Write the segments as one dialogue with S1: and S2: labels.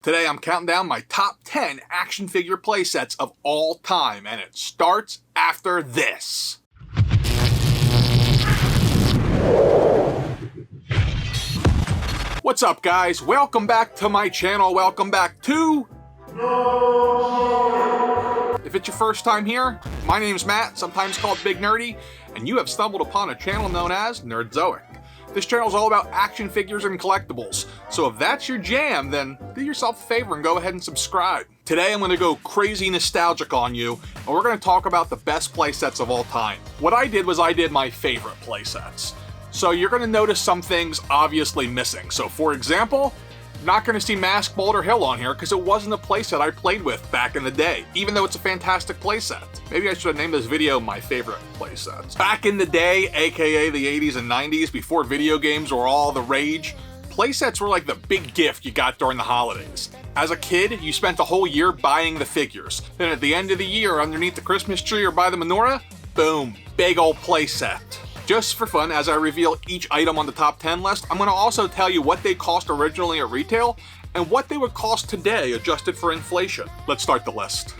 S1: Today I'm counting down my top 10 action figure playsets of all time, and it starts after this. What's up, guys? Welcome back to my channel. Welcome back to Nerdzoic. If it's your first time here, my name's Matt, sometimes called Big Nerdy, and you have stumbled upon a channel known as Nerdzoic. This channel is all about action figures and collectibles, so if that's your jam, then do yourself a favor and go ahead and subscribe. Today I'm going to go crazy nostalgic on you, and we're going to talk about the best playsets of all time. What I did was I did my favorite playsets. So you're going to notice some things obviously missing. So for example, you're not going to see Mask Boulder Hill on here because it wasn't a playset I played with back in the day, even though it's a fantastic playset. Maybe I should have named this video my favorite playsets. Back in the day, aka the 80s and 90s, before video games were all the rage, playsets were like the big gift you got during the holidays. As a kid, you spent the whole year buying the figures. Then at the end of the year, underneath the Christmas tree or by the menorah, boom, big old playset. Just for fun, as I reveal each item on the top 10 list, I'm going to also tell you what they cost originally at retail and what they would cost today adjusted for inflation. Let's start the list.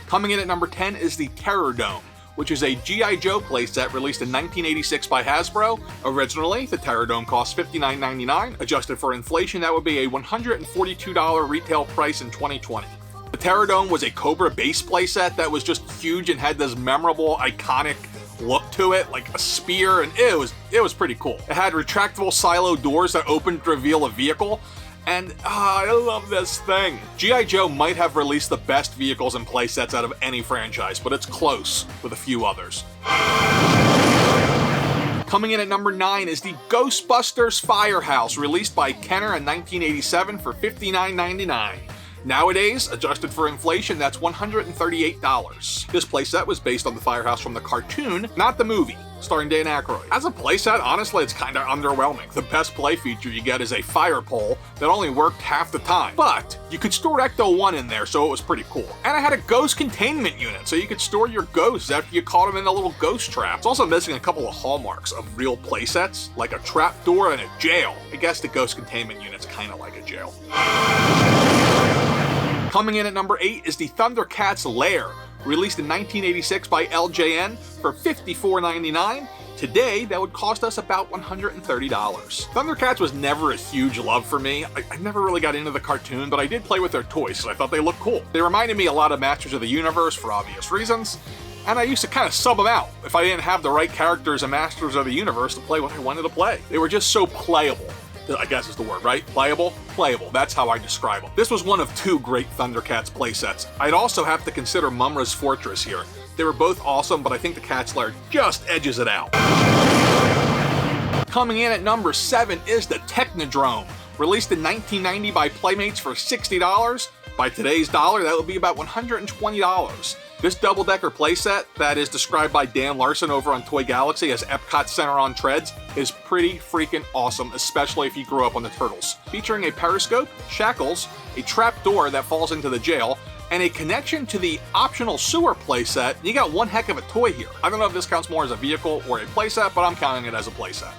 S1: Coming in at number 10 is the Technodrome, which is a G.I. Joe playset released in 1986 by Hasbro. Originally, the Technodrome cost $59.99. Adjusted for inflation, that would be a $142 retail price in 2020. The Technodrome was a Cobra base playset that was just huge and had this memorable, iconic look to it, like a spear, and it was pretty cool. It had retractable silo doors that opened to reveal a vehicle, and I love this thing. G.I. Joe might have released the best vehicles and playsets out of any franchise, but it's close with a few others. Coming in at number 9 is the Ghostbusters Firehouse, released by Kenner in 1987 for $59.99. Nowadays, adjusted for inflation, that's $138. This playset was based on the Firehouse from the cartoon, not the movie, starring Dan Aykroyd. As a playset, honestly, it's kinda underwhelming. The best play feature you get is a fire pole that only worked half the time, but you could store Ecto-1 in there, so it was pretty cool. And it had a ghost containment unit, so you could store your ghosts after you caught them in a little ghost trap. It's also missing a couple of hallmarks of real playsets, like a trap door and a jail. I guess the ghost containment unit's kinda like a jail. Coming in at number 8 is the Thundercats Lair, released in 1986 by LJN for $54.99. Today, that would cost us about $130. Thundercats was never a huge love for me. I never really got into the cartoon, but I did play with their toys, so I thought they looked cool. They reminded me a lot of Masters of the Universe for obvious reasons, and I used to kind of sub them out if I didn't have the right characters in Masters of the Universe to play what I wanted to play. They were just so playable. I guess is the word, right? Playable? Playable. That's how I describe them. This was one of 2 great Thundercats playsets. I'd also have to consider Mumm-Ra's Fortress here. They were both awesome, but I think the Cat's Lair just edges it out. Coming in at number 7 is the Technodrome, released in 1990 by Playmates for $60. By today's dollar, that would be about $120. This double-decker playset that is described by Dan Larson over on Toy Galaxy as Epcot Center on Treads is pretty freaking awesome, especially if you grew up on the Turtles. Featuring a periscope, shackles, a trap door that falls into the jail, and a connection to the optional sewer playset, you got one heck of a toy here. I don't know if this counts more as a vehicle or a playset, but I'm counting it as a playset.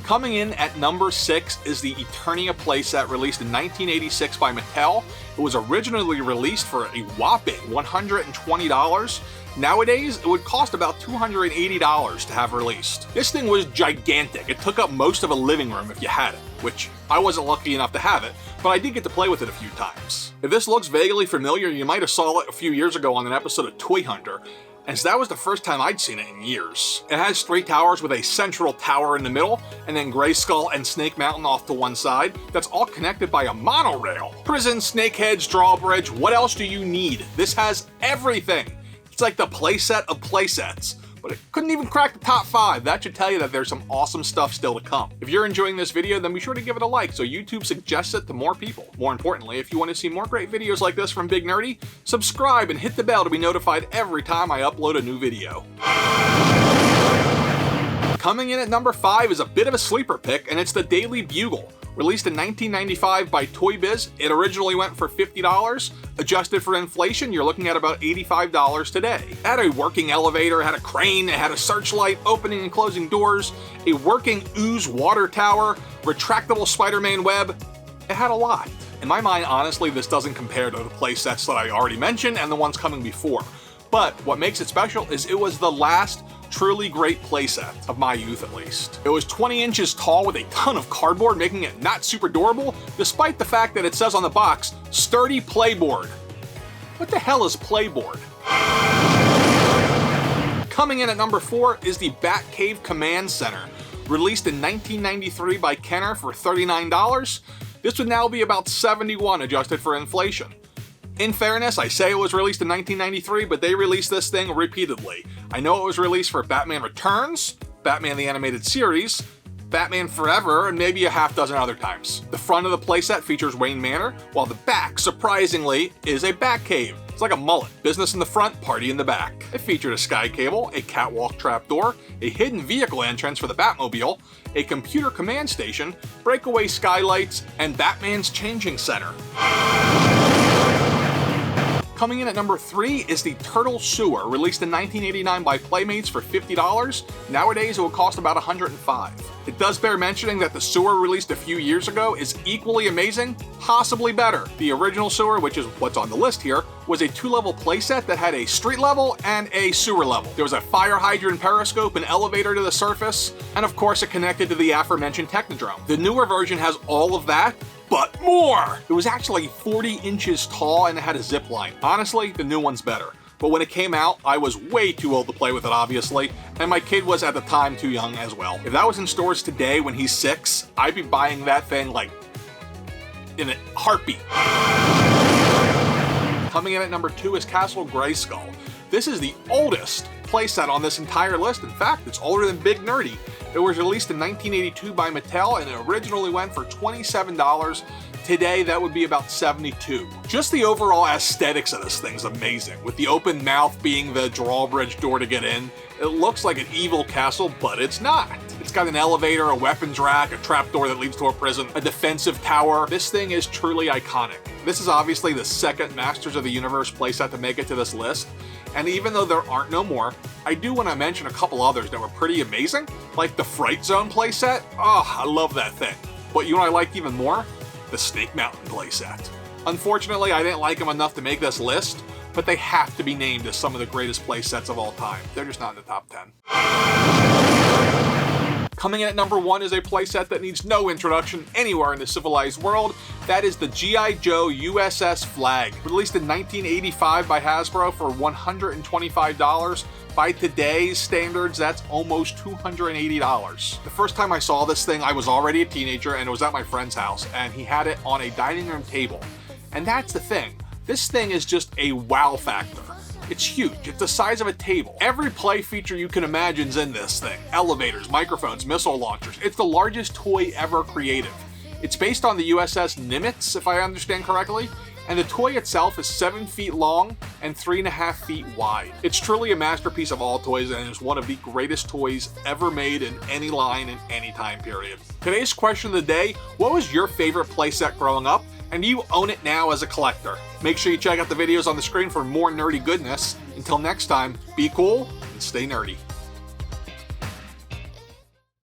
S1: Coming in at number 6 is the Eternia playset, released in 1986 by Mattel. It was originally released for a whopping $120. Nowadays, it would cost about $280 to have released. This thing was gigantic. It took up most of a living room if you had it, which I wasn't lucky enough to have it, but I did get to play with it a few times. If this looks vaguely familiar, you might have saw it a few years ago on an episode of Toy Hunter, and so that was the first time I'd seen it in years. It has 3 towers with a central tower in the middle, and then Gray Skull and Snake Mountain off to one side. That's all connected by a monorail. Prison, snakeheads, drawbridge, what else do you need? This has everything. It's like the playset of playsets, but it couldn't even crack the top 5. That should tell you that there's some awesome stuff still to come. If you're enjoying this video, then be sure to give it a like so YouTube suggests it to more people. More importantly, if you want to see more great videos like this from Big Nerdy, subscribe and hit the bell to be notified every time I upload a new video. Coming in at number 5 is a bit of a sleeper pick, and it's the Daily Bugle. Released in 1995 by Toy Biz, it originally went for $50. Adjusted for inflation, you're looking at about $85 today. It had a working elevator, it had a crane, it had a searchlight, opening and closing doors, a working ooze water tower, Retractable Spider-Man web, it had a lot. In my mind, honestly, this doesn't compare to the playsets that I already mentioned and the ones coming before. But what makes it special is it was the last truly great playset, of my youth at least. It was 20 inches tall with a ton of cardboard, making it not super durable, despite the fact that it says on the box, sturdy playboard. What the hell is playboard? Coming in at number 4 is the Bat-Cave Command Center. Released in 1993 by Kenner for $39, this would now be about $71 adjusted for inflation. In fairness, I say it was released in 1993, but they released this thing repeatedly. I know it was released for Batman Returns, Batman the Animated Series, Batman Forever, and maybe a half dozen other times. The front of the playset features Wayne Manor, while the back, surprisingly, is a Batcave. It's like a mullet. Business in the front, party in the back. It featured a sky cable, a catwalk trapdoor, a hidden vehicle entrance for the Batmobile, a computer command station, breakaway skylights, and Batman's changing center. Coming in at number 3 is the Turtle Sewer, released in 1989 by Playmates for $50. Nowadays, it would cost about $105. It does bear mentioning that the sewer released a few years ago is equally amazing, possibly better. The original sewer, which is what's on the list here, was a 2-level playset that had a street level and a sewer level. There was a fire hydrant periscope, an elevator to the surface, and of course it connected to the aforementioned Technodrome. The newer version has all of that, but more! It was actually 40 inches tall and it had a zip line. Honestly, the new one's better. But when it came out, I was way too old to play with it, obviously, and my kid was at the time too young as well. If that was in stores today when he's 6, I'd be buying that thing like in a heartbeat. Coming in at number 2 is Castle Grayskull. This is the oldest playset on this entire list. In fact, it's older than Big Nerdy. It was released in 1982 by Mattel and it originally went for $27. Today, that would be about $72. Just the overall aesthetics of this thing's amazing, with the open mouth being the drawbridge door to get in. It looks like an evil castle, but it's not. It's got an elevator, a weapons rack, a trapdoor that leads to a prison, a defensive tower. This thing is truly iconic. This is obviously the second Masters of the Universe playset to make it to this list, and even though there aren't no more, I do want to mention a couple others that were pretty amazing, like the Fright Zone playset. Oh, I love that thing. But you know what I like even more? The Snake Mountain playset. Unfortunately, I didn't like them enough to make this list, but they have to be named as some of the greatest playsets of all time. They're just not in the top 10. Coming in at number 1 is a playset that needs no introduction anywhere in the civilized world. That is the G.I. Joe USS Flag. Released in 1985 by Hasbro for $125. By today's standards, that's almost $280. The first time I saw this thing, I was already a teenager and it was at my friend's house, and he had it on a dining room table. And that's the thing. This thing is just a wow factor. It's huge. It's the size of a table. Every play feature you can imagine's in this thing. Elevators, microphones, missile launchers. It's the largest toy ever created. It's based on the USS Nimitz, if I understand correctly, and the toy itself is 7 feet long and 3.5 feet wide. It's truly a masterpiece of all toys and is one of the greatest toys ever made in any line in any time period. Today's question of the day, what was your favorite playset growing up? And do you own it now as a collector? Make sure you check out the videos on the screen for more nerdy goodness. Until next time, be cool and stay nerdy.